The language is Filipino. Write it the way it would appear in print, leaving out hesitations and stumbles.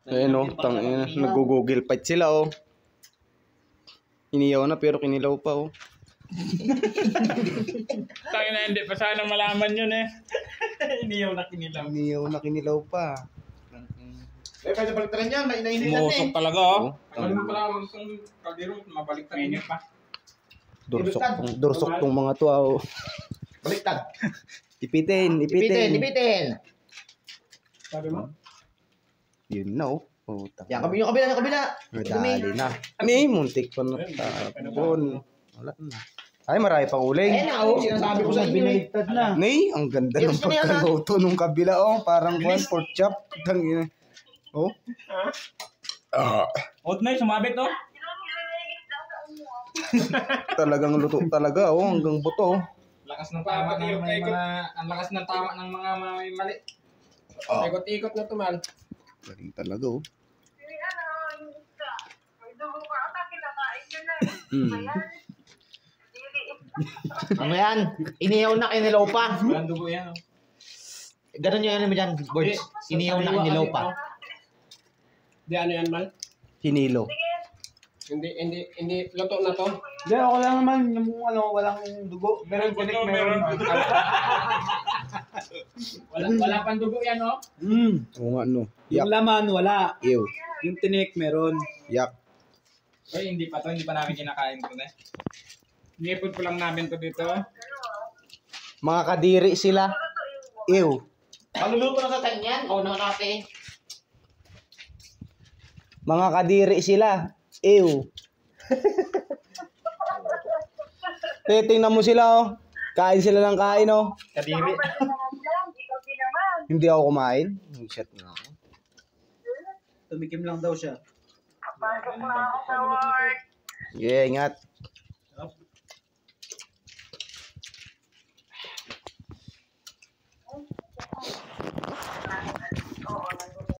Ayun o, nag-google fight sila o. Iniyaw na pero kinilaw pa o. Tangin na, hindi pa sana malaman yun eh. Iniyaw na kinilaw. Iniyaw na kinilaw pa. Pwede baliktaran yan, nainitan Umusok talaga oh. Ano mo pala itong kaldero, mabaliktaran niya pa. Dursok tong mga to o. Baliktad. Ipitin. Ipitin. Sabi mo? Yun na o. Yan, yung kabila. Madali na. May muntik pa na tapon. Wala na. Ay, marami pang uling. Ayun na, sinasabi ko sa inyo. Binaligtad na. Nay, ang ganda ng pagkaluto nung kabila oh. Parang pork chop. Tangina. Oh. Oat na, sumabit oh. Talagang luto talaga oh. Hanggang buto oh. Lakas ng tama ng mga, ang lakas ng tama ng mga mali. Ikot-ikot na tumal. Galing talaga oh. Ano yan? Iniyaw na kinilaw pa. Walang dugo yan oh. Ganun yung ano mo dyan, boys. Iniyaw na kinilaw pa. Di ano yan man? Hinilo. Hindi luto na to. Hindi, ako lang naman yung walang dugo. Meron tinik, meron. Wala pang dugo yan oh. Oo nga no. Yung Yak. laman, wala. Ew. Yung tinik, meron. Yak. Uy, hindi pa namin kinakain to na. Nipod ko lang namin to dito. Mga kadiri sila. Ew. Maluluto na sa tanyan. O na natin. Mga kadiri sila. Ew. Tingnan mo sila oh. Kain sila ng kain oh. Kadiri. Hindi ako kumain. Shit na ako. Tumikim lang daw siya. Yeah, ingat.